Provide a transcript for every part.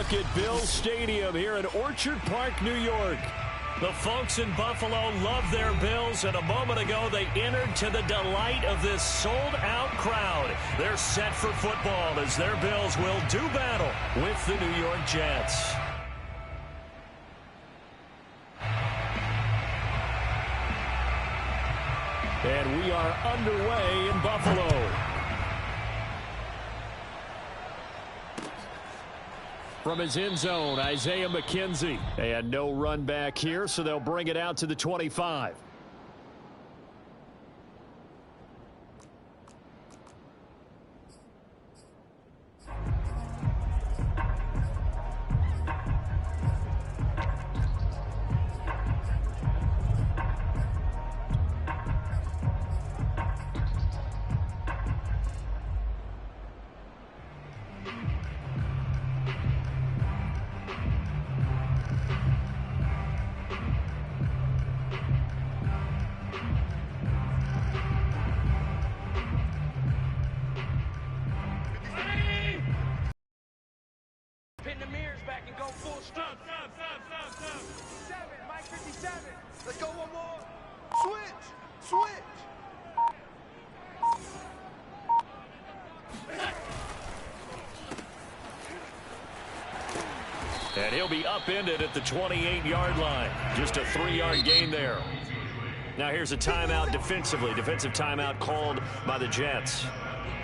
look at Bills Stadium here in Orchard Park, New York. The folks in Buffalo love their Bills, and a moment ago they entered to the delight of this sold-out crowd. They're set for football as their Bills will do battle with the New York Jets. And we are underway in Buffalo. From his end zone, Isaiah McKenzie. And no run back here, so they'll bring it out to the 25. Pin the mirrors back and go full stop. Stop. 7, Mike 57. Let's go one more. Switch. And he'll be upended at the 28-yard line. Just a 3-yard gain there. Now here's a timeout defensively. Defensive timeout called by the Jets.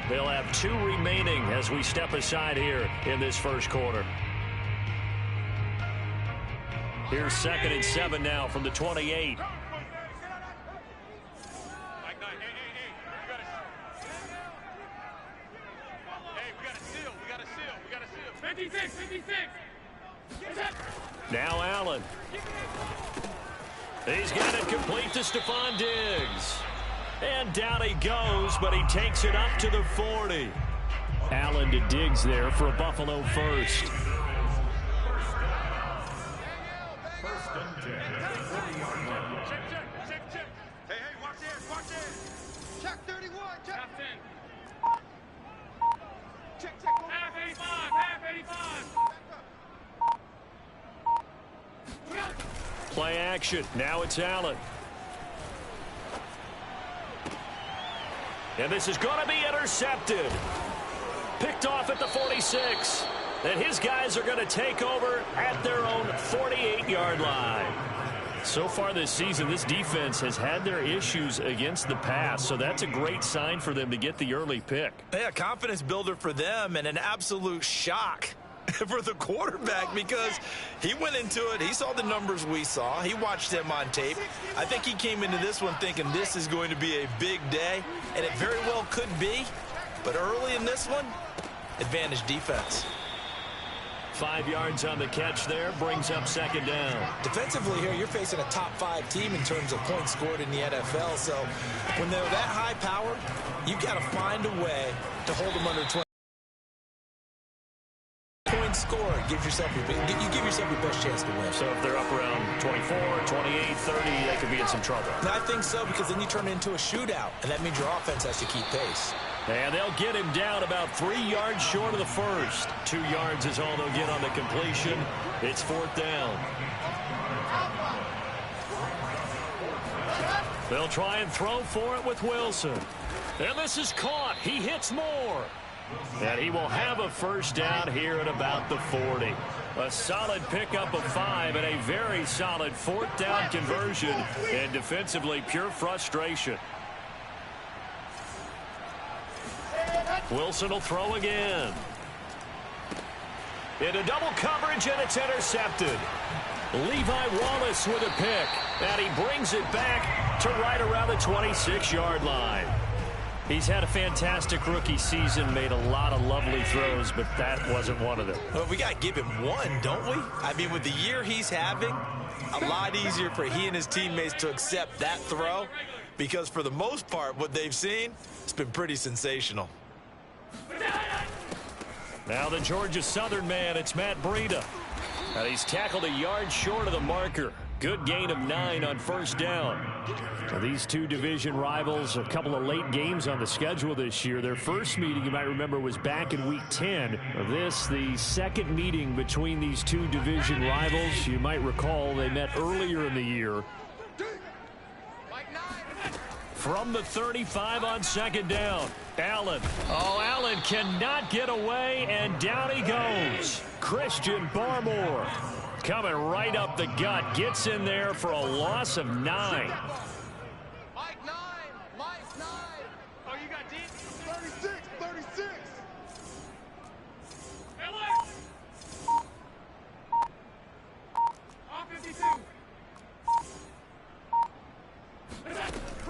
They'll have 2 remaining as we step aside here in this first quarter. Here's 2nd and 7 now from the 28. Now Allen. He's got it complete to Stephon Diggs. And down he goes, but he takes it up to the 40. Allen to Diggs there for a Buffalo first. Hey, watch this. Check 31, check 10. Check. Half 85. Play action. Now it's Allen. And this is going to be intercepted. Picked off at the 46. And his guys are going to take over at their own 48-yard line. So far this season, this defense has had their issues against the pass, so that's a great sign for them to get the early pick. Yeah, confidence builder for them and an absolute shock for the quarterback because he went into it. He saw the numbers we saw. He watched them on tape. I think he came into this one thinking this is going to be a big day, and it very well could be. But early in this one, advantage defense. 5 yards on the catch there, brings up 2nd down. Defensively here, you're facing a top 5 team in terms of points scored in the NFL. So when they're that high power, you've got to find a way to hold them under 20. Points scored, you give yourself your best chance to win. So if they're up around 24, 28, 30, they could be in some trouble. No, I think so, because then you turn it into a shootout, and that means your offense has to keep pace. And they'll get him down about 3 yards short of the first. 2 yards is all they'll get on the completion. It's 4th down. They'll try and throw for it with Wilson. And this is caught. He hits Moore. And he will have a first down here at about the 40. A solid pickup of 5 and a very solid 4th down conversion. And defensively, pure frustration. Wilson will throw again. Into double coverage, and it's intercepted. Levi Wallace with a pick. And he brings it back to right around the 26-yard line. He's had a fantastic rookie season, made a lot of lovely throws, but that wasn't one of them. Well, we got to give him one, don't we? I mean, with the year he's having, a lot easier for he and his teammates to accept that throw because for the most part, what they've seen, it's been pretty sensational. Now the Georgia Southern man, it's Matt Breida. And he's tackled a yard short of the marker. Good gain of 9 on first down. Now, these two division rivals, a couple of late games on the schedule this year. Their first meeting, you might remember, was back in Week 10. This, the second meeting between these two division rivals. You might recall they met earlier in the year. From the 35 on second down, Allen. Oh, Allen cannot get away, and down he goes. Christian Barmore coming right up the gut. Gets in there for a loss of 9. Mike 9. Mike 9. Oh, you got deep? 36. 36.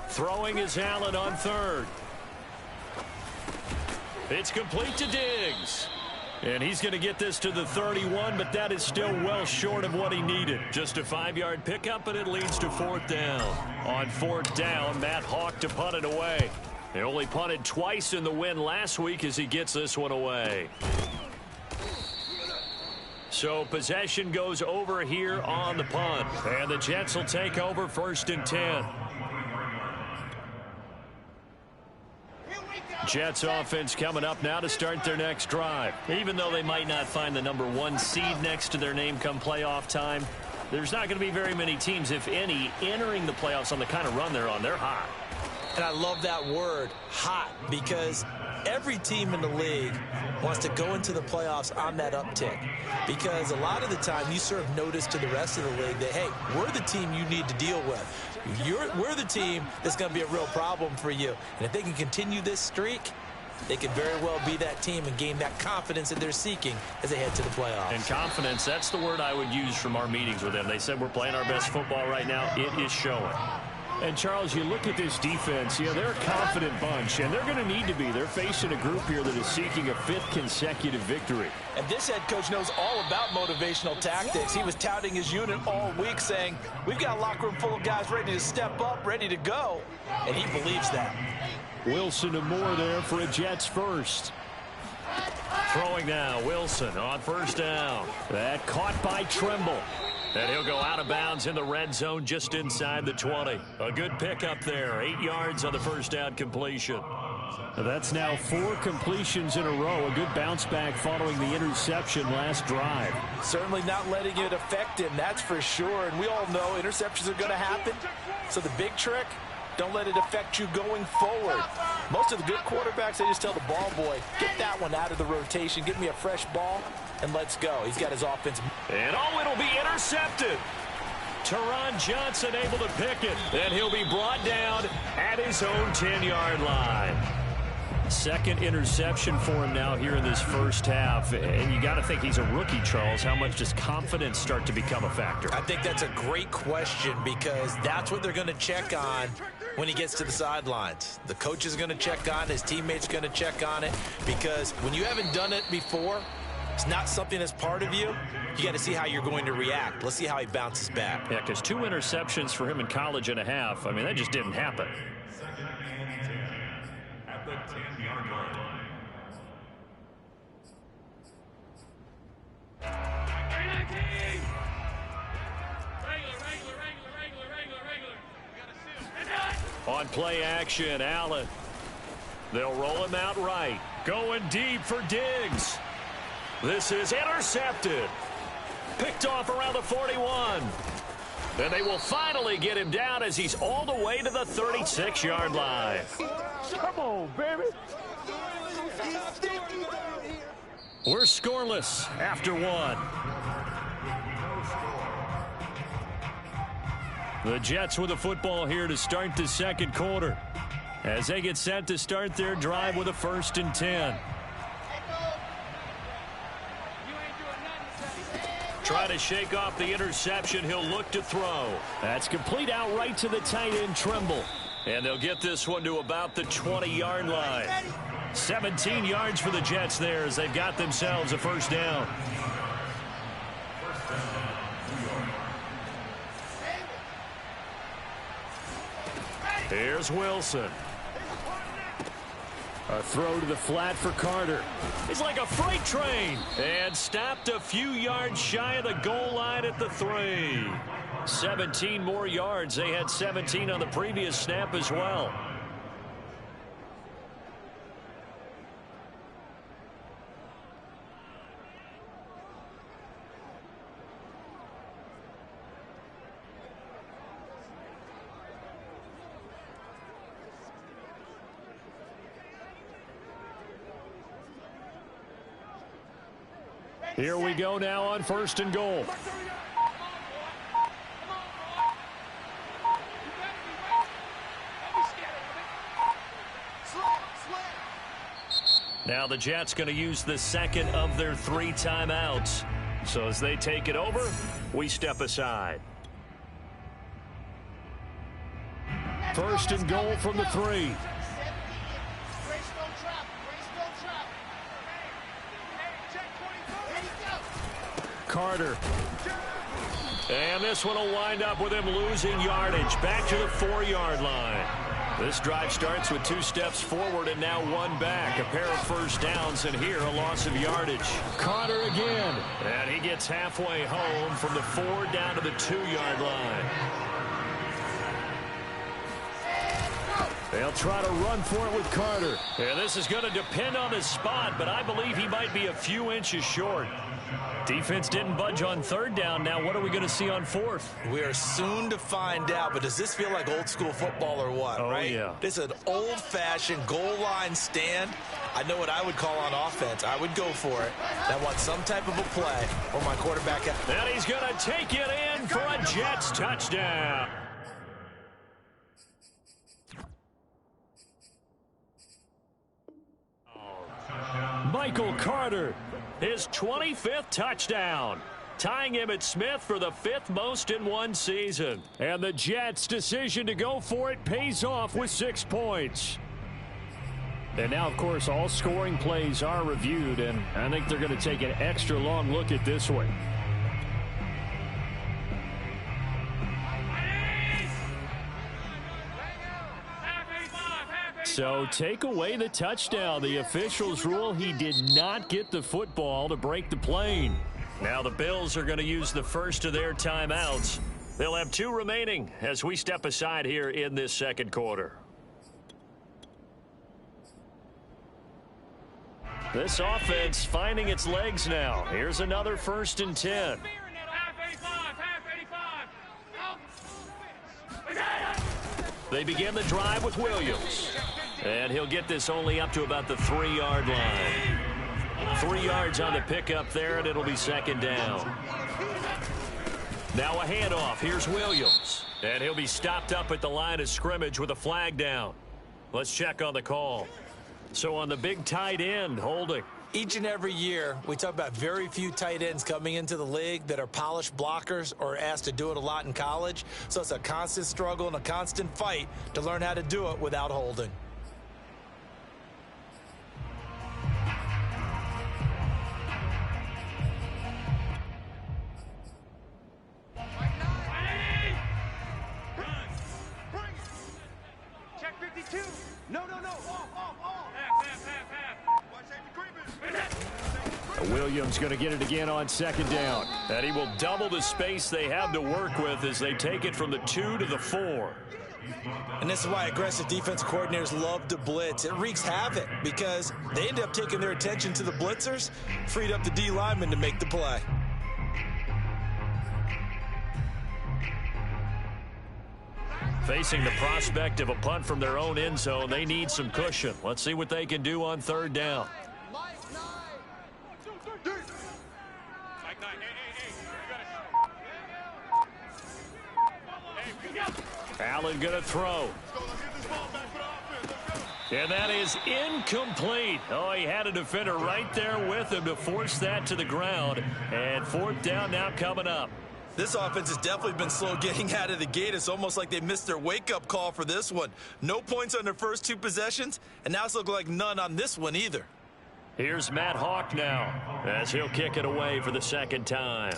Throwing is Allen on third. It's complete to Diggs. And he's going to get this to the 31, but that is still well short of what he needed. Just a 5-yard pickup, and it leads to fourth down. On fourth down, Matt Hawk to punt it away. They only punted twice in the win last week as he gets this one away. So possession goes over here on the punt. And the Jets will take over first and 10. Jets offense coming up now to start their next drive. Even though they might not find the number 1 seed next to their name come playoff time, there's not going to be very many teams, if any, entering the playoffs on the kind of run they're on. They're hot. And I love that word, hot, because every team in the league wants to go into the playoffs on that uptick. Because a lot of the time you serve notice to the rest of the league that, hey, we're the team you need to deal with. We're the team that's going to be a real problem for you. And if they can continue this streak, they could very well be that team and gain that confidence that they're seeking as they head to the playoffs. And confidence, that's the word I would use from our meetings with them. They said we're playing our best football right now. It is showing. And, Charles, you look at this defense, they're a confident bunch, and they're going to need to be. They're facing a group here that is seeking a 5th consecutive victory. And this head coach knows all about motivational tactics. He was touting his unit all week saying, we've got a locker room full of guys ready to step up, ready to go. And he believes that. Wilson and Moore there for a Jets first. Throwing now, Wilson on first down. That caught by Tremble. And he'll go out of bounds in the red zone just inside the 20. A good pickup there. 8 yards on the first down completion. That's now 4 completions in a row. A good bounce back following the interception last drive. Certainly not letting it affect him, that's for sure. And we all know interceptions are going to happen. So the big trick, don't let it affect you going forward. Most of the good quarterbacks, they just tell the ball boy, get that one out of the rotation, give me a fresh ball, and let's go. He's got his offense. And it'll be intercepted. Teron Johnson able to pick it. And he'll be brought down at his own 10-yard line. Second interception for him now here in this first half. And you got to think he's a rookie, Charles. How much does confidence start to become a factor? I think that's a great question because that's what they're going to check on when he gets to the sidelines. The coach is going to check on it. His teammates are going to check on it because when you haven't done it before, it's not something that's part of you. You got to see how you're going to react. Let's see how he bounces back. Yeah, because 2 interceptions for him in college and a half. I mean, that just didn't happen. At the 10-yard line. On play action, Allen. They'll roll him out right. Going deep for Diggs. This is intercepted. Picked off around the 41. And they will finally get him down as he's all the way to the 36-yard line. Come on, baby. We're scoreless after 1. The Jets with the football here to start the second quarter as they get set to start their drive with a 1st and 10. Try to shake off the interception. He'll look to throw. That's complete out right to the tight end, Tremble. And they'll get this one to about the 20-yard line. 17 yards for the Jets there as they've got themselves a first down. Here's Wilson. A throw to the flat for Carter. He's like a freight train. And stopped a few yards shy of the goal line at the 3. 17 more yards. They had 17 on the previous snap as well. Here we go now on 1st and goal. Now the Jets going to use the second of their 3 timeouts. So as they take it over, we step aside. 1st and goal from the 3. Carter. And this one will wind up with him losing yardage. Back to the 4-yard line. This drive starts with 2 steps forward and now 1 back. A pair of first downs, and here a loss of yardage. Carter again. And he gets halfway home from the 4 down to the 2-yard line. They'll try to run for it with Carter. And this is going to depend on the spot, but I believe he might be a few inches short. Defense didn't budge on 3rd down. Now what are we going to see on 4th? We are soon to find out, but does this feel like old school football or what, right? Yeah. This is an old-fashioned goal line stand. I know what I would call on offense. I would go for it. I want some type of a play for my quarterback. And he's going to take it in for a Jets touchdown. Michael Carter, his 25th touchdown, tying him at Smith for the 5th most in one season. And the Jets' decision to go for it pays off with 6 points. And now, of course, all scoring plays are reviewed, and I think they're going to take an extra long look at this one. So take away the touchdown. The officials rule he did not get the football to break the plane. Now the Bills are going to use the first of their timeouts. They'll have 2 remaining as we step aside here in this 2nd quarter. This offense finding its legs now. Here's another 1st and 10. They begin the drive with Williams. And he'll get this only up to about the 3-yard line. 3 yards on the pickup there, and it'll be 2nd down. Now a handoff. Here's Williams. And he'll be stopped up at the line of scrimmage with a flag down. Let's check on the call. So on the big tight end, holding. Each and every year, we talk about very few tight ends coming into the league that are polished blockers or asked to do it a lot in college. So it's a constant struggle and a constant fight to learn how to do it without holding. Check 52. No. Williams going to get it again on 2nd down. And he will double the space they have to work with as they take it from the 2 to the 4. And this is why aggressive defensive coordinators love to blitz. It wreaks havoc because they end up taking their attention to the blitzers, freed up the D lineman to make the play. Facing the prospect of a punt from their own end zone, they need some cushion. Let's see what they can do on 3rd down. Allen going to throw. And that is incomplete. Oh, he had a defender right there with him to force that to the ground. And 4th down now coming up. This offense has definitely been slow getting out of the gate. It's almost like they missed their wake-up call for this one. No points on their first 2 possessions, and now it's looking like none on this one either. Here's Matt Hawk now as he'll kick it away for the 2nd time.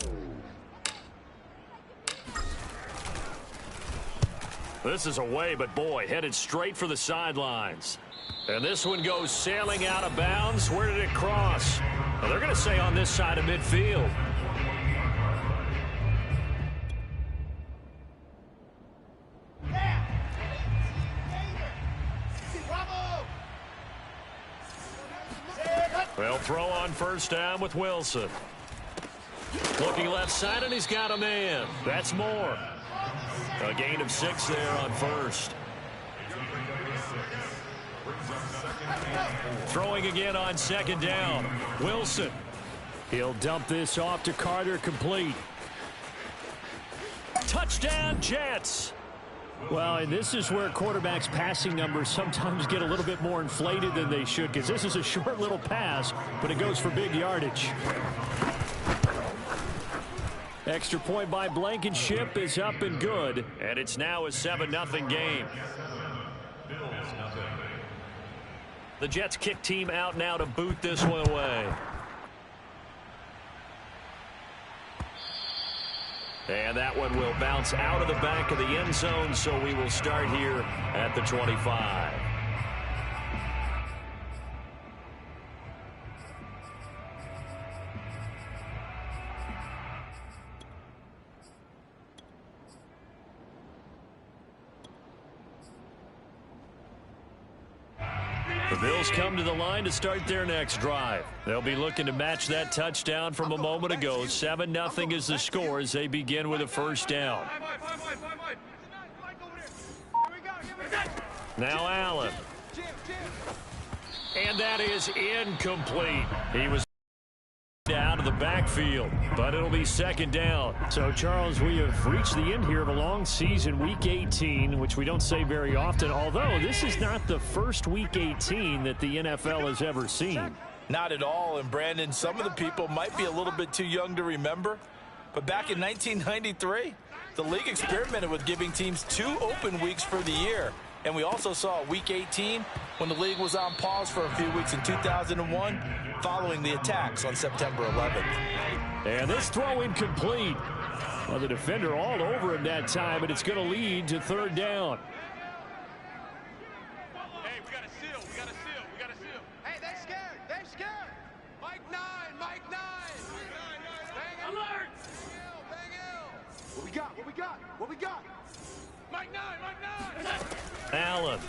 This is away, but boy, headed straight for the sidelines. And this one goes sailing out of bounds. Where did it cross? Well, they're going to say on this side of midfield. Well, throw on first down with Wilson. Looking left side, and he's got a man. That's more. A gain of 6 there on first. Throwing again on second down. Wilson. He'll dump this off to Carter, complete. Touchdown, Jets. Well, and this is where quarterbacks' passing numbers sometimes get a little bit more inflated than they should, because this is a short little pass, but it goes for big yardage. Extra point by Blankenship is up and good, and it's now a 7-0 game. The Jets kick team out now to boot this one away. And that one will bounce out of the back of the end zone, so we will start here at the 25. The Bills come to the line to start their next drive. They'll be looking to match that touchdown from a moment ago. 7-0 is the score as they begin with a first down. Now Allen. And that is incomplete. He was out of the backfield, but it'll be second down. So, Charles, we have reached the end here of a long season, Week 18, which we don't say very often, although this is not the first Week 18 that the NFL has ever seen. Not at all, and Brandon, some of the people might be a little bit too young to remember, but back in 1993, the league experimented with giving teams 2 open weeks for the year. And we also saw Week 18 when the league was on pause for a few weeks in 2001 following the attacks on September 11th. And this throw incomplete. Well, the defender all over him that time, and it's going to lead to third down. Hey, we got a seal. We got a seal. We got a seal. Hey, they're scared. They're scared. Mike 9. Mike 9. Bang alert. Bang ill. What we got? What we got? What we got? Mike 9. Mike 9. Allen.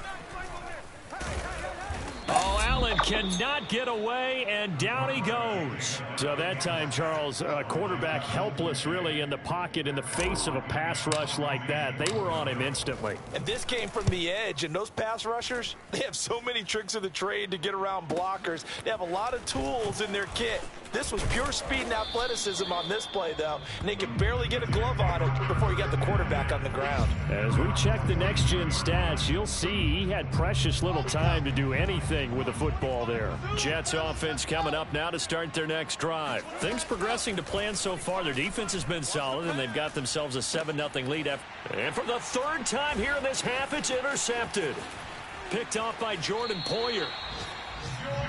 Oh, Allen cannot get away, and down he goes. So that time, Charles, quarterback helpless really in the pocket in the face of a pass rush like that. They were on him instantly. And this came from the edge, and those pass rushers, they have so many tricks of the trade to get around blockers. They have a lot of tools in their kit. This was pure speed and athleticism on this play, though, and they could barely get a glove on it before he got the quarterback on the ground. As we check the next-gen stats, you'll see he had precious little time to do anything with the football there. Jets offense coming up now to start their next drive. Things progressing to plan so far. Their defense has been solid, and they've got themselves a 7-0 lead. And for the third time here in this half, it's intercepted. Picked off by Jordan Poyer.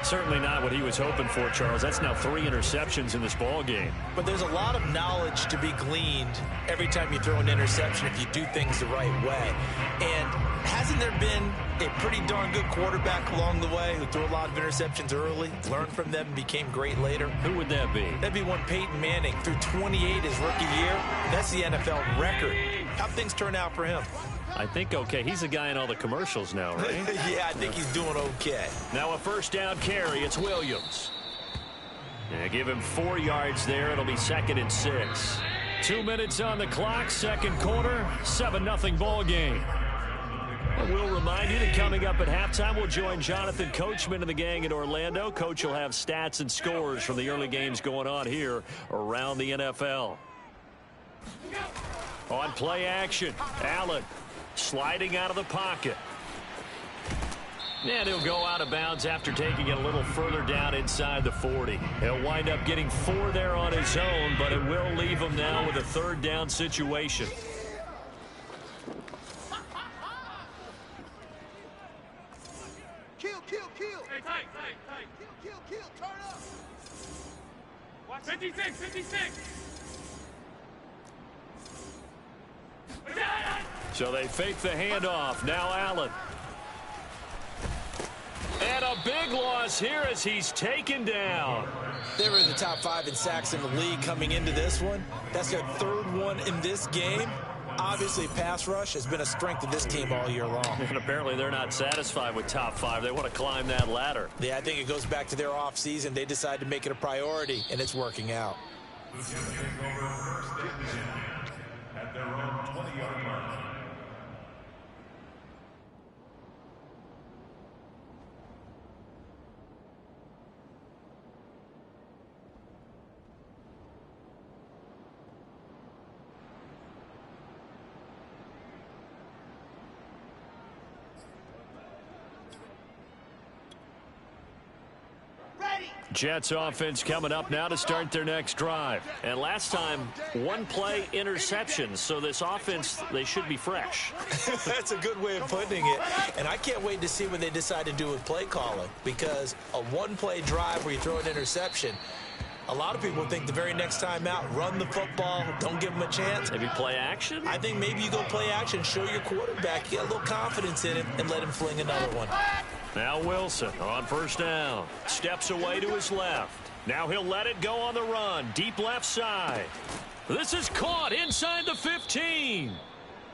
Certainly not what he was hoping for, Charles. That's now 3 interceptions in this ball game. But there's a lot of knowledge to be gleaned every time you throw an interception if you do things the right way. And hasn't there been a pretty darn good quarterback along the way who threw a lot of interceptions early, learned from them, and became great later? Who would that be? That'd be one Peyton Manning. Threw 28 his rookie year. That's the NFL record. How'd things turn out for him? I think okay. He's the guy in all the commercials now, right? Yeah, I think he's doing okay. Now a first down carry. It's Williams. Yeah, give him 4 yards there. It'll be 2nd and 6. 2 minutes on the clock. Second quarter. 7-0 ball game. And we'll remind you that coming up at halftime, we'll join Jonathan Coachman and the gang in Orlando. Coach will have stats and scores from the early games going on here around the NFL. On play action, Allen sliding out of the pocket. And he'll go out of bounds after taking it a little further down inside the 40. He'll wind up getting 4 there on his own, but it will leave him now with a third down situation. Kill. Hey, tight. Kill. Turn up. Watch 56. So they fake the handoff. Now Allen. a big loss here as he's taken down. They were in the top 5 in sacks in the league coming into this one. That's their 3rd one in this game. Obviously, pass rush has been a strength of this team all year long. And apparently they're not satisfied with top 5. They want to climb that ladder. Yeah, I think it goes back to their offseason. They decided to make it a priority, and it's working out. At their own 20-yard line. Jets offense coming up now to start their next drive. And last time, 1 play interception. So this offense, they should be fresh. That's a good way of putting it. And I can't wait to see what they decide to do with play calling. Because a 1-play drive where you throw an interception, a lot of people think the very next time out, run the football, don't give them a chance. Maybe play action? I think maybe you go play action, show your quarterback, get a little confidence in him, and let him fling another one. Now Wilson on first down. Steps away to his left. Now he'll let it go on the run. Deep left side. This is caught inside the 15.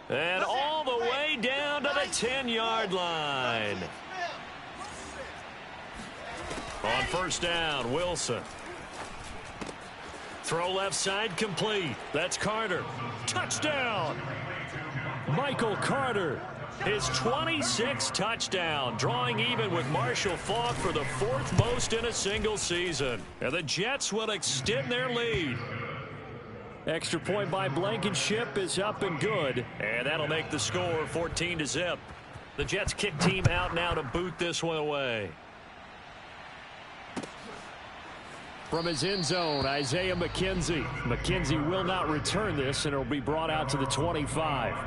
And all the way down to the 10-yard line. On first down, Wilson. Throw left side complete. That's Carter. Touchdown. Michael Carter. His 26th touchdown, drawing even with Marshall Faulk for the 4th most in a single season. And the Jets will extend their lead. Extra point by Blankenship is up and good. And that'll make the score 14-0. The Jets kick team out now to boot this one away. From his end zone, Isaiah McKenzie. McKenzie will not return this, and it'll be brought out to the 25.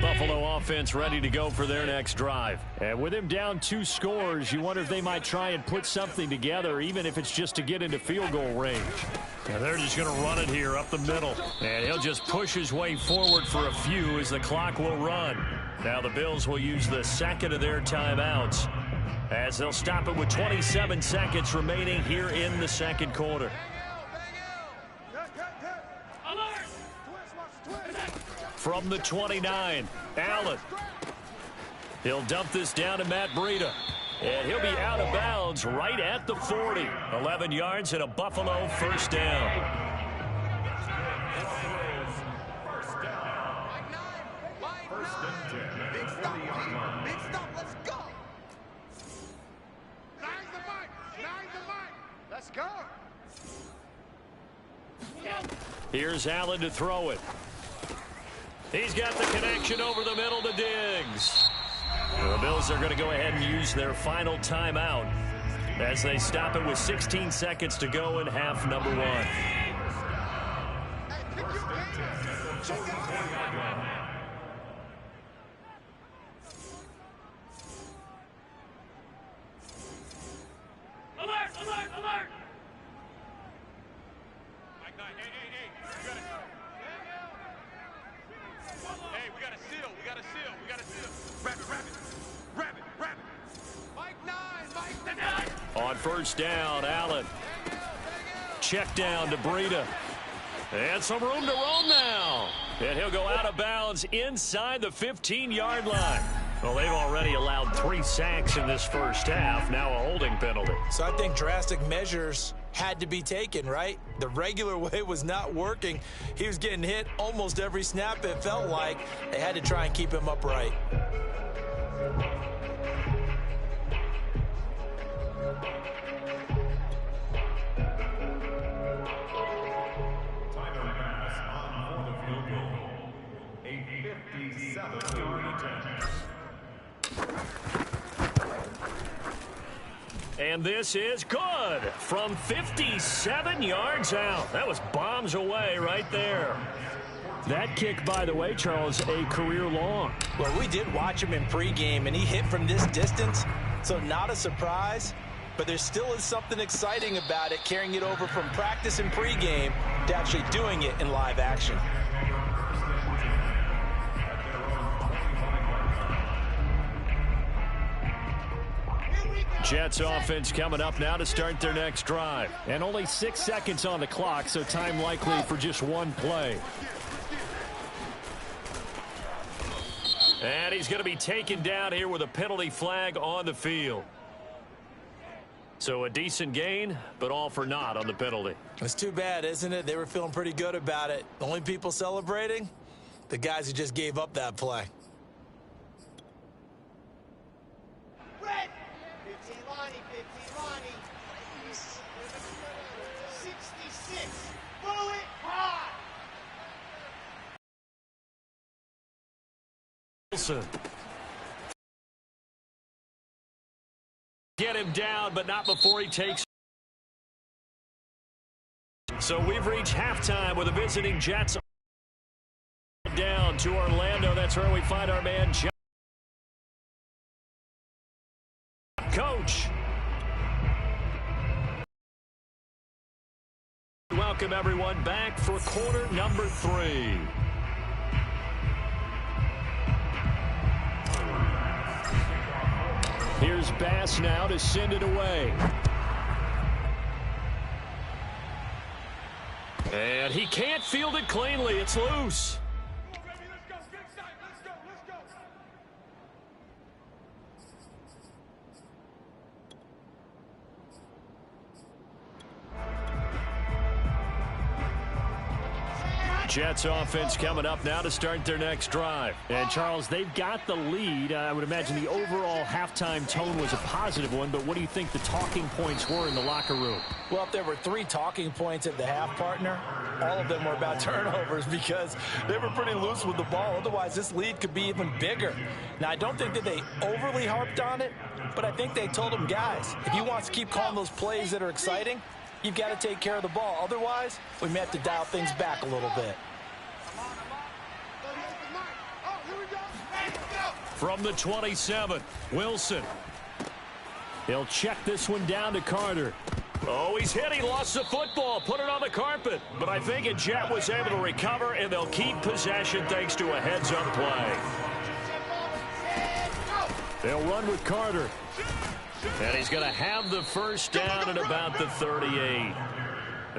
Buffalo offense ready to go for their next drive. And with him down 2 scores, you wonder if they might try and put something together, even if it's just to get into field goal range. And they're just going to run it here up the middle. And he'll just push his way forward for a few as the clock will run. Now the Bills will use the second of their timeouts as they'll stop it with 27 seconds remaining here in the second quarter. From the 29, Allen. He'll dump this down to Matt Breida. And he'll be out of bounds right at the 40. 11 yards and a Buffalo first down. Big stop, let's go. Nine the mic. Let's go. Here's Allen to throw it. He's got the connection over the middle to Diggs. The Bills are going to go ahead and use their final timeout as they stop it with 16 seconds to go in half number 1. Alert! Hey, we got a seal. Grab it. Mike 9. On first down, Allen. Check down to Breida. And some room to roam now. And he'll go out of bounds inside the 15-yard line. Well, they've already allowed 3 sacks in this first half. Now a holding penalty. So I think drastic measures had to be taken, right? The regular way was not working. He was getting hit almost every snap, it felt like. They had to try and keep him upright. Tyler pass on for the field goal. A 57-yard attempt. And this is good from 57 yards out. That was bombs away right there. That kick, by the way, Charles, a career long. Well, we did watch him in pregame, and he hit from this distance, so not a surprise. but there still is something exciting about it, carrying it over from practice and pregame to actually doing it in live action. Jets offense coming up now to start their next drive. And only 6 seconds on the clock, so time likely for just one play. And he's going to be taken down here with a penalty flag on the field. So a decent gain, but all for naught on the penalty. It's too bad, isn't it? They were feeling pretty good about it. The only people celebrating? The guys who just gave up that play. Red. 15 Lonnie, 15 Lonnie. 66. Throw it hard. Wilson. Get him down, but not before he takes. So we've reached halftime with the visiting Jets down to Orlando. That's where we find our man, Coach. Welcome everyone back for quarter number 3. Here's Bass now to send it away. And he can't field it cleanly. It's loose. Jets offense coming up now to start their next drive. And, Charles, they've got the lead. I would imagine the overall halftime tone was a positive one, but what do you think the talking points were in the locker room? Well, if there were 3 talking points at the half, partner, all of them were about turnovers because they were pretty loose with the ball. Otherwise, this lead could be even bigger. Now, I don't think that they overly harped on it, but I think they told them, guys, if you want to keep calling those plays that are exciting, you've got to take care of the ball. Otherwise, we may have to dial things back a little bit. From the 27, Wilson. He'll check this one down to Carter. Oh, he's hit. He lost the football. Put it on the carpet. But I think a Jet was able to recover, and they'll keep possession thanks to a heads-up play. They'll run with Carter. And he's going to have the first down at about the 38.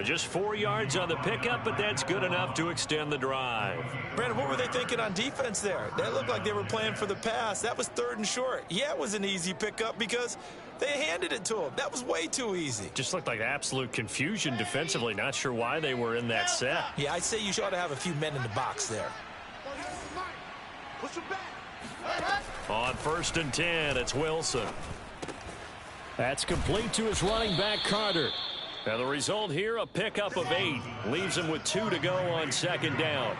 Just 4 yards on the pickup, but that's good enough to extend the drive. Brandon, what were they thinking on defense there? They looked like they were playing for the pass. That was 3rd and short. Yeah, it was an easy pickup because they handed it to him. That was way too easy. Just looked like absolute confusion defensively. Not sure why they were in that set. Yeah, I'd say you ought to have a few men in the box there. On 1st and 10, it's Wilson. That's complete to his running back, Carter. Now the result here, a pickup of 8. Leaves him with 2 to go on 2nd down.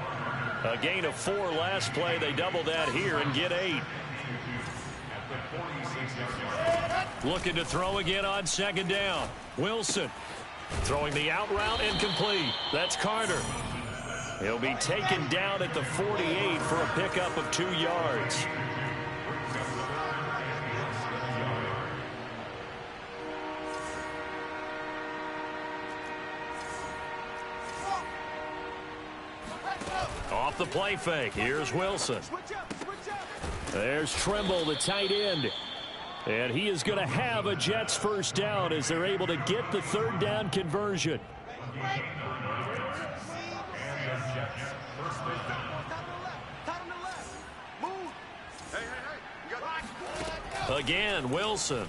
A gain of 4 last play. They double that here and get 8. Looking to throw again on 2nd down. Wilson throwing the out route incomplete. That's Carter. He'll be taken down at the 48 for a pickup of 2 yards. Off the play fake. Here's Wilson. There's Trimble, the tight end. And he is going to have a Jets first down as they're able to get the 3rd down conversion. Again, Wilson.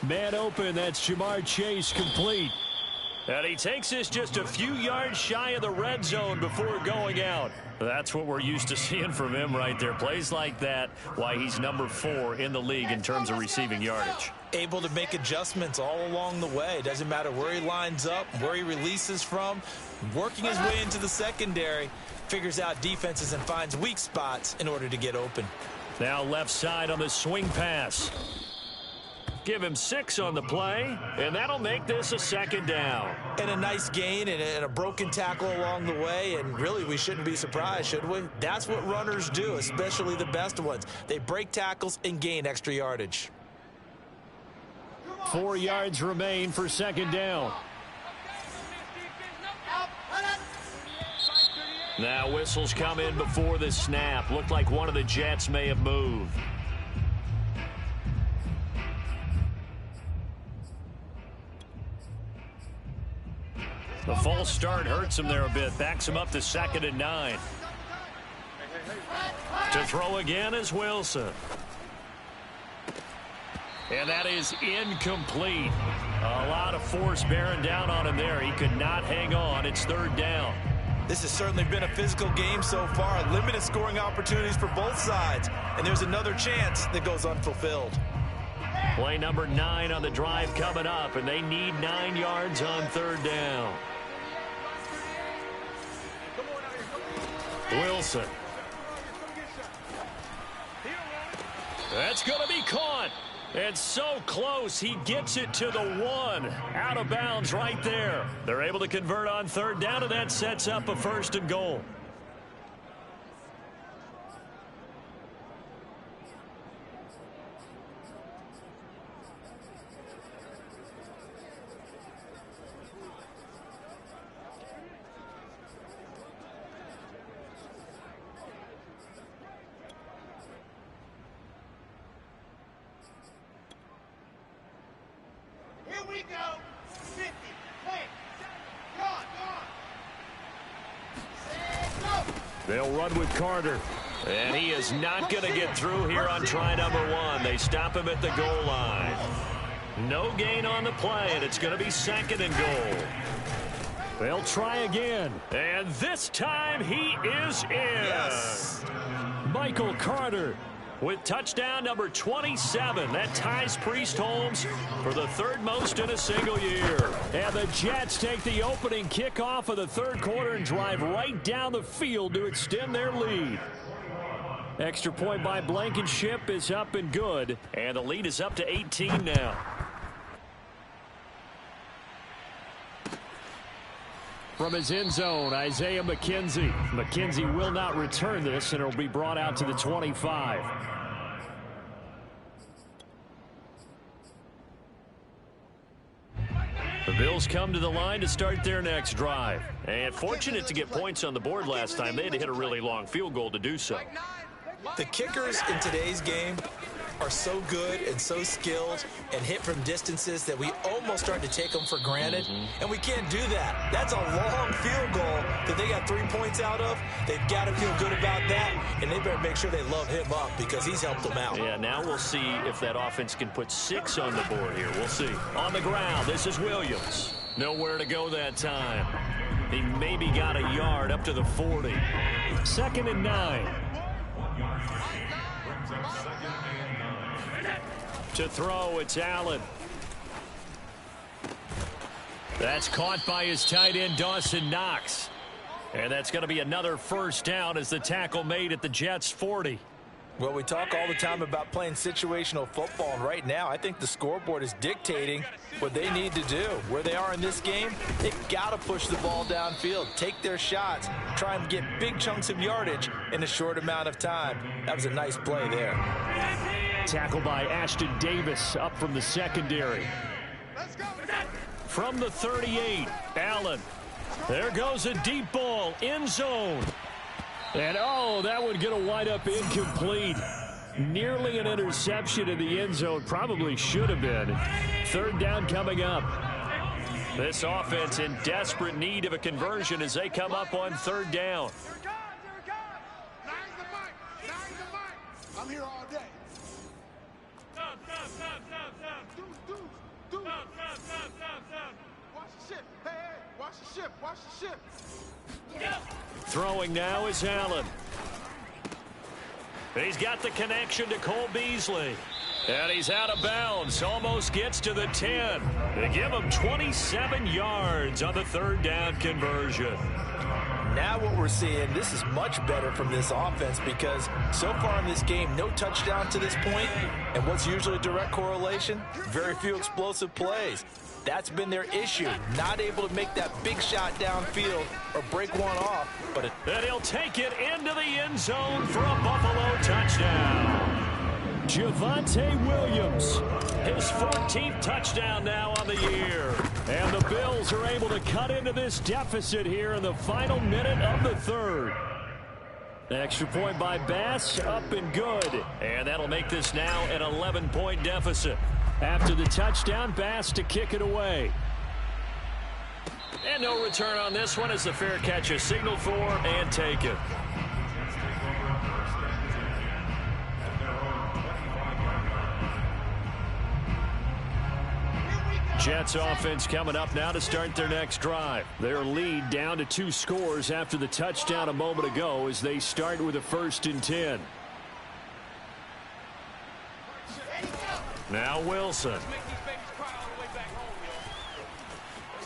Man open. That's Jamar Chase complete. And he takes this just a few yards shy of the red zone before going out. That's what we're used to seeing from him right there. Plays like that, why he's number 4 in the league in terms of receiving yardage. Able to make adjustments all along the way. Doesn't matter where he lines up, where he releases from. Working his way into the secondary, figures out defenses and finds weak spots in order to get open. Now left side on the swing pass. Give him 6 on the play, and that'll make this a 2nd down. And a nice gain and a broken tackle along the way, and really we shouldn't be surprised, should we? That's what runners do, especially the best ones. They break tackles and gain extra yardage. 4 yards remain for second down. Now whistles come in before the snap. Looked like one of the Jets may have moved. The false start hurts him there a bit. Backs him up to 2nd and 9. To throw again is Wilson. And that is incomplete. A lot of force bearing down on him there. He could not hang on. It's 3rd down. This has certainly been a physical game so far. Limited scoring opportunities for both sides. And there's another chance that goes unfulfilled. Play number 9 on the drive coming up, and they need 9 yards on 3rd down. Wilson. That's going to be caught. And so close, he gets it to the 1. Out of bounds right there. They're able to convert on 3rd down, and that sets up a 1st and goal. We go. 50. Hey. Go on. They'll run with Carter. And he is not going to get through here on try number 1. They stop him at the goal line. No gain on the play, and it's going to be 2nd and goal. They'll try again. And this time he is in. Yes. Michael Carter with touchdown number 27. That ties Priest Holmes for the 3rd most in a single year. And the Jets take the opening kickoff of the 3rd quarter and drive right down the field to extend their lead. Extra point by Blankenship is up and good. And the lead is up to 18 now. From his end zone, Isaiah McKenzie. McKenzie will not return this, and it'll be brought out to the 25. The Bills come to the line to start their next drive. And fortunate to get points on the board last time. They had to hit a really long field goal to do so. The kickers in today's game are so good and so skilled and hit from distances that we almost start to take them for granted. And we can't do that. That's a long field goal that they got 3 points out of. They've got to feel good about that, and they better make sure they love him up because he's helped them out. Yeah, now we'll see if that offense can put 6 on the board here. We'll see. On the ground, this is Williams. Nowhere to go that time. He maybe got a yard up to the 40. 2nd and 9. To throw, it's Allen. That's caught by his tight end, Dawson Knox. And that's going to be another 1st down as the tackle made at the Jets' 40. Well, we talk all the time about playing situational football, and right now I think the scoreboard is dictating what they need to do. Where they are in this game, they've got to push the ball downfield, take their shots, try and get big chunks of yardage in a short amount of time. That was a nice play there. Tackle by Ashton Davis up from the secondary. From the 38, Allen. There goes a deep ball, end zone. And, oh, that would get a wide-up incomplete. Nearly an interception in the end zone. Probably should have been. 3rd down coming up. This offense in desperate need of a conversion as they come up on 3rd down. I'm here all day. Watch the ship. Hey, watch the ship. Watch the ship. Throwing now is Allen. He's got the connection to Cole Beasley. And he's out of bounds. Almost gets to the 10. They give him 27 yards on the 3rd down conversion. Now what we're seeing, this is much better from this offense because so far in this game, no touchdown to this point. And what's usually a direct correlation? Very few explosive plays. That's been their issue. Not able to make that big shot downfield or break one off. But and he'll take it into the end zone for a Buffalo touchdown. Javonte Williams, his 14th touchdown now on the year. And the Bills are able to cut into this deficit here in the final minute of the third. Extra point by Bass, up and good. And that'll make this now an 11-point deficit. After the touchdown, Bass to kick it away. And no return on this one as the fair catch is signaled for and taken. Jets offense coming up now to start their next drive. Their lead down to 2 scores after the touchdown a moment ago as they start with a 1st and 10. Now Wilson.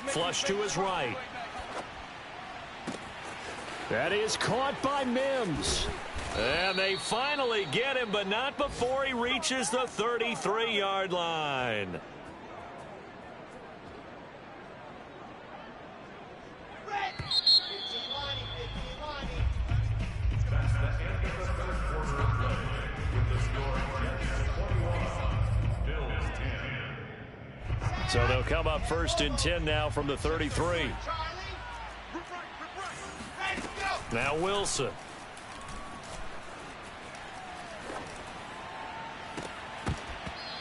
Flush to his right. That is caught by Mims. And they finally get him, but not before he reaches the 33-yard line. So they'll come up 1st and 10 now from the 33. Now Wilson.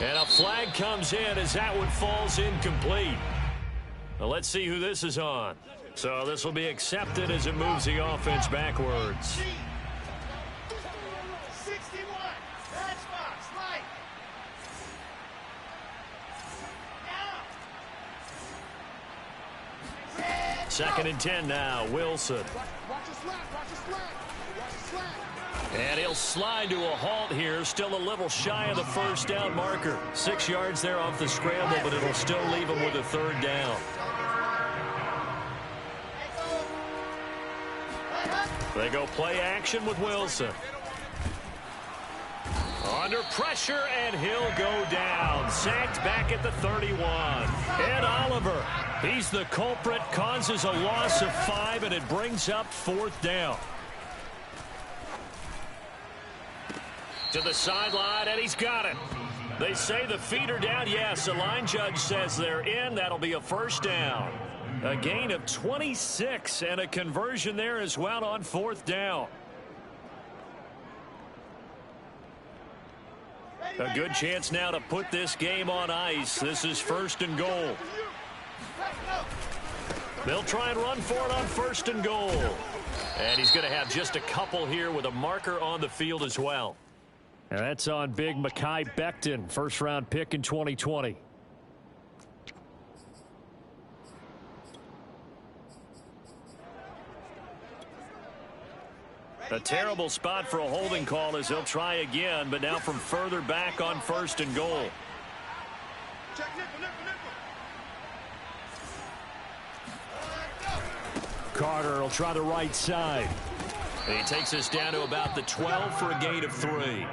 And a flag comes in as that one falls incomplete. Well, let's see who this is on. So this will be accepted as it moves the offense backwards. Second and 10 now, Wilson. And he'll slide to a halt here, still a little shy of the 1st down marker. 6 yards there off the scramble, but it'll still leave him with a 3rd down. They go play action with Wilson. Under pressure, and he'll go down. Sacked back at the 31. And Oliver, he's the culprit, causes a loss of 5, and it brings up 4th down. To the sideline, and he's got it. They say the feet are down. Yes, the line judge says they're in. That'll be a 1st down. A gain of 26, and a conversion there as well on 4th down. A good chance now to put this game on ice. This is 1st and goal. They'll try and run for it on 1st and goal. And he's going to have just a couple here with a marker on the field as well. And that's on big Mekhi Becton, 1st-round pick in 2020. A terrible spot for a holding call as they'll try again, but now from further back on 1st and goal. Carter will try the right side. And he takes us down to about the 12 for a gain of 3.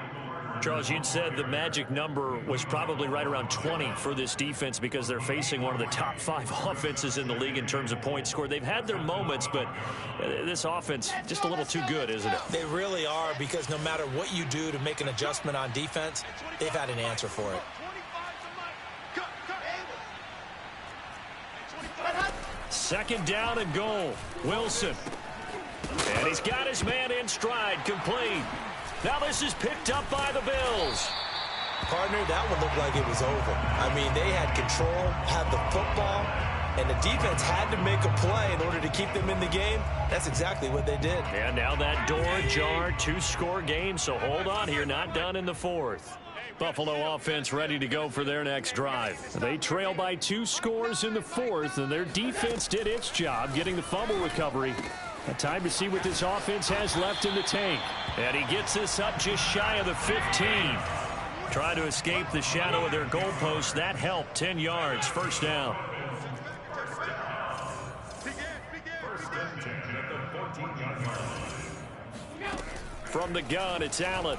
Charles, you'd said the magic number was probably right around 20 for this defense because they're facing one of the top 5 offenses in the league in terms of points scored. They've had their moments, but this offense just a little too good, isn't it? They really are, because no matter what you do to make an adjustment on defense, they've had an answer for it. 2nd down and goal. Wilson. And he's got his man in stride, complete. Now this is picked up by the Bills. Partner, that one looked like it was over. I mean, they had control, had the football, and the defense had to make a play in order to keep them in the game. That's exactly what they did. And now that door ajar, 2-score game, so hold on here, not done in the 4th. Buffalo offense ready to go for their next drive. They trail by 2 scores in the 4th, and their defense did its job getting the fumble recovery. A time to see what this offense has left in the tank. And he gets this up just shy of the 15. Trying to escape the shadow of their goalpost. That helped. 10 yards. 1st down. From the gun, it's Allen.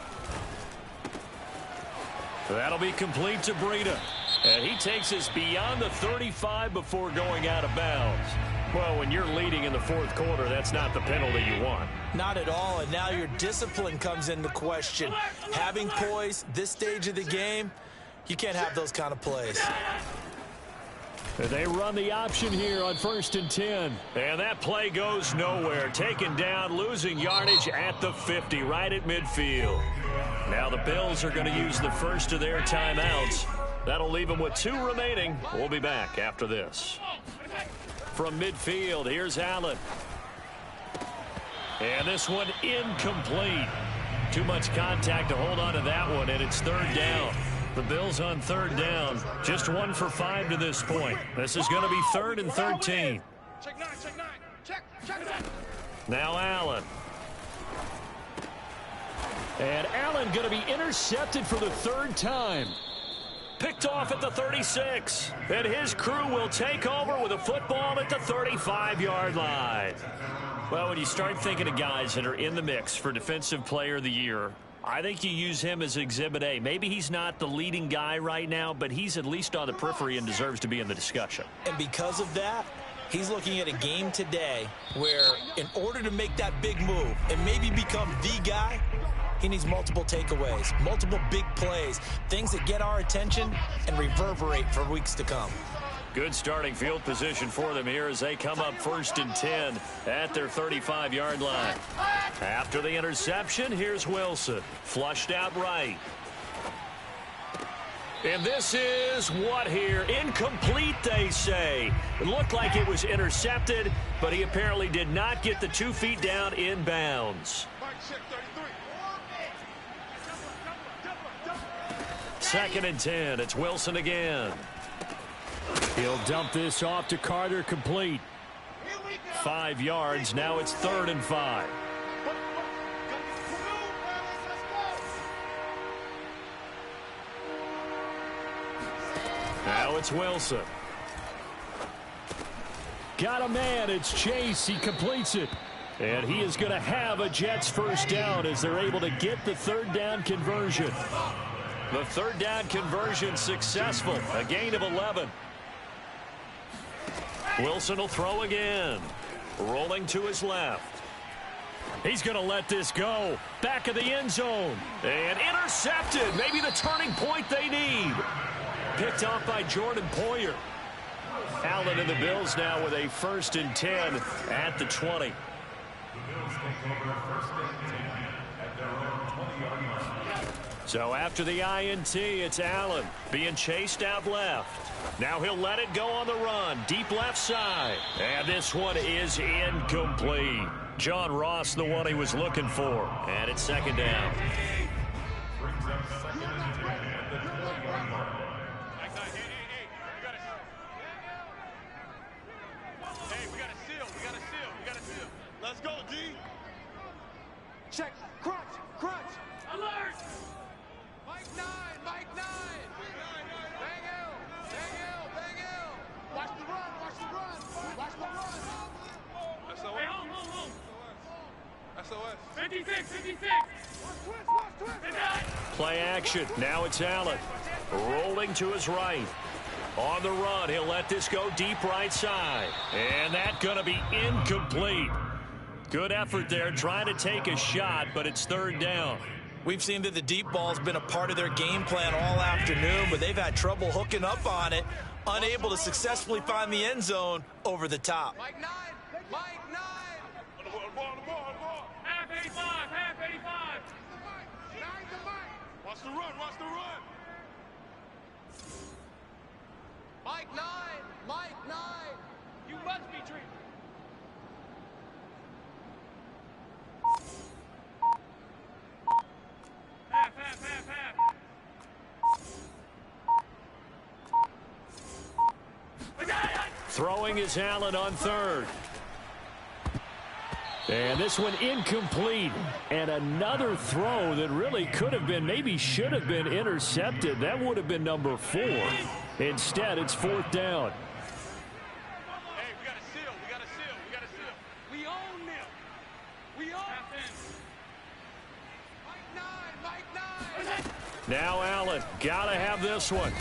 That'll be complete to Breida. And he takes us beyond the 35 before going out of bounds. Well, when you're leading in the fourth quarter, that's not the penalty you want. Not at all, and now your discipline comes into question. Having poise this stage of the game, you can't have those kind of plays. They run the option here on 1st and 10. And that play goes nowhere. Taken down, losing yardage at the 50, right at midfield. Now the Bills are going to use the first of their timeouts. That'll leave them with 2 remaining. We'll be back after this. From midfield, here's Allen. And this one incomplete. Too much contact to hold on to that one, and it's 3rd down. The Bills on 3rd down. Just 1 for 5 to this point. This is going to be 3rd and 13. Check 9, check 9. Check. Now Allen. And Allen going to be intercepted for the 3rd time. Picked off at the 36. And his crew will take over with a football at the 35-yard line. Well, when you start thinking of guys that are in the mix for Defensive Player of the Year, I think you use him as Exhibit A. Maybe he's not the leading guy right now, but he's at least on the periphery and deserves to be in the discussion. And because of that, he's looking at a game today where in order to make that big move and maybe become the guy, he needs multiple takeaways, multiple big plays, things that get our attention and reverberate for weeks to come. Good starting field position for them here as they come up 1st and 10 at their 35-yard line. After the interception, here's Wilson. Flushed out right. And this is what here? Incomplete, they say. It looked like it was intercepted, but he apparently did not get the 2 feet down in bounds. 2nd and 10. It's Wilson again. He'll dump this off to Carter, complete. 5 yards. Now it's 3rd and 5. Now it's Wilson. Got a man. It's Chase. He completes it. And he is going to have a Jets 1st down as they're able to get the 3rd down conversion. The 3rd down conversion successful. A gain of 11. Wilson will throw again. Rolling to his left. He's going to let this go. Back of the end zone. And intercepted. Maybe the turning point they need. Picked off by Jordan Poyer. Allen and the Bills now with a 1st and 10 at the 20. So after the INT, it's Allen being chased out left. Now he'll let it go on the run. Deep left side. And this one is incomplete. John Ross, the one he was looking for. And it's 2nd down. Let's go, D. Check. Crunch. Alert. Mike 9. Bang L. Watch the run. SOS. Hey, hold. SOS. 56. Watch twist. Play action. Now it's Allen. Rolling to his right. On the run, he'll let this go deep right side. And that's going to be incomplete. Good effort there, trying to take a shot, but it's 3rd down. We've seen that the deep ball's been a part of their game plan all afternoon, but they've had trouble hooking up on it, unable to successfully find the end zone over the top. Mike 9. Half 85. 9 to Mike. Watch the run. Mike 9. You must be dreaming. Half. Throwing is Allen on 3rd. And this one incomplete. And another throw that really could have been, maybe should have been intercepted. That would have been number 4. Instead, it's 4th down. Hey, we got to seal. We own them. Mike 9. Now Allen, gotta have this one.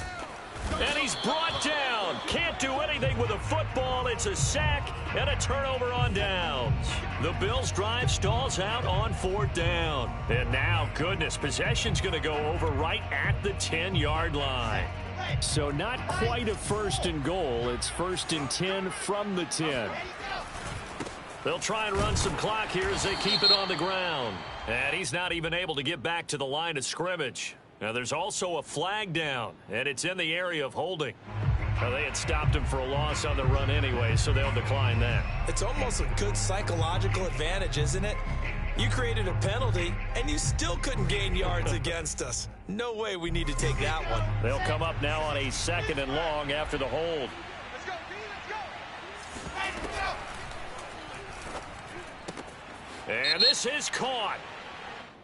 And he's brought down. Can't do anything with a football. It's a sack and a turnover on downs. The Bills' drive stalls out on 4th down. And now, goodness, possession's going to go over right at the 10-yard line. So not quite a 1st and goal. It's 1st and 10 from the 10. They'll try and run some clock here as they keep it on the ground. And he's not even able to get back to the line of scrimmage. Now, there's also a flag down, and it's in the area of holding. Now, they had stopped him for a loss on the run anyway, so they'll decline that. It's almost a good psychological advantage, isn't it? You created a penalty, and you still couldn't gain yards against us. No way we need to take that one. They'll come up now on a 2nd and long after the hold. Let's go, B, let's go. And this is caught.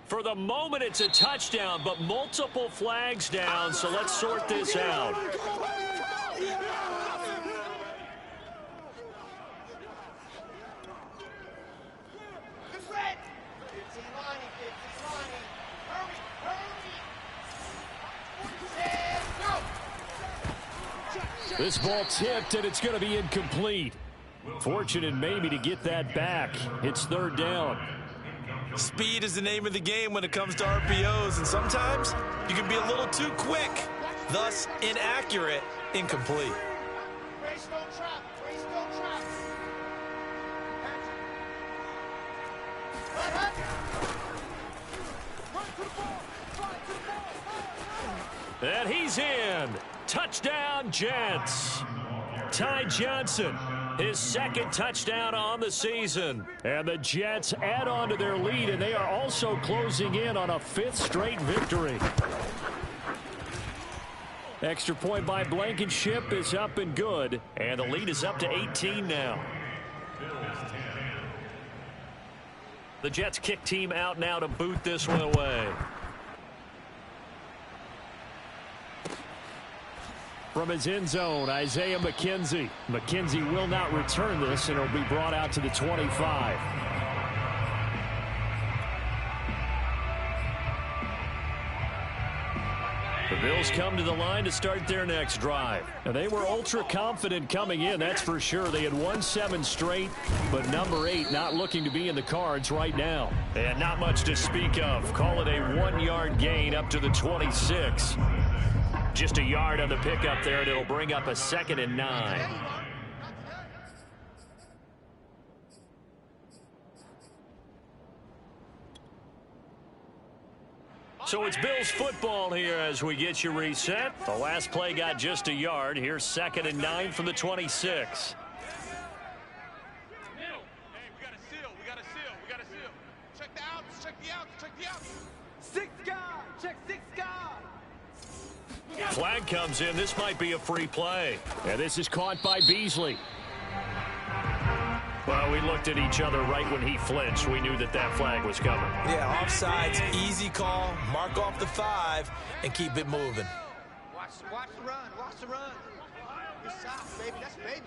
For the moment, it's a touchdown, but multiple flags down, so let's sort this out. This ball tipped, and it's going to be incomplete. Fortunate maybe to get that back. It's 3rd down. Speed is the name of the game when it comes to RPOs, and sometimes you can be a little too quick, thus inaccurate, incomplete. And he's in. Touchdown, Jets. Ty Johnson, his 2nd touchdown on the season. And the Jets add on to their lead, and they are also closing in on a 5th straight victory. Extra point by Blankenship is up and good, and the lead is up to 18 now. The Jets kick team out now to boot this one away. From his end zone, Isaiah McKenzie. McKenzie will not return this, and it'll be brought out to the 25. The Bills come to the line to start their next drive. Now, they were ultra confident coming in, that's for sure. They had won 7 straight, but number 8 not looking to be in the cards right now. And not much to speak of. Call it a 1-yard gain up to the 26. Just a yard on the pickup there, and it'll bring up a 2nd and 9. So it's Bills football here as we get you reset. The last play got just a yard. Here's 2nd and 9 from the 26. Hey, we got a seal, we got a seal, we got a seal. Check the outs, check the outs, check the outs. 6 guard, check 6 guard. Flag comes in. This might be a free play. And this is caught by Beasley. Well, we looked at each other right when he flinched. We knew that that flag was coming. Yeah, offsides, easy call, mark off the 5, and keep it moving. Watch the run, watch the run. Good stop, baby, that's baby.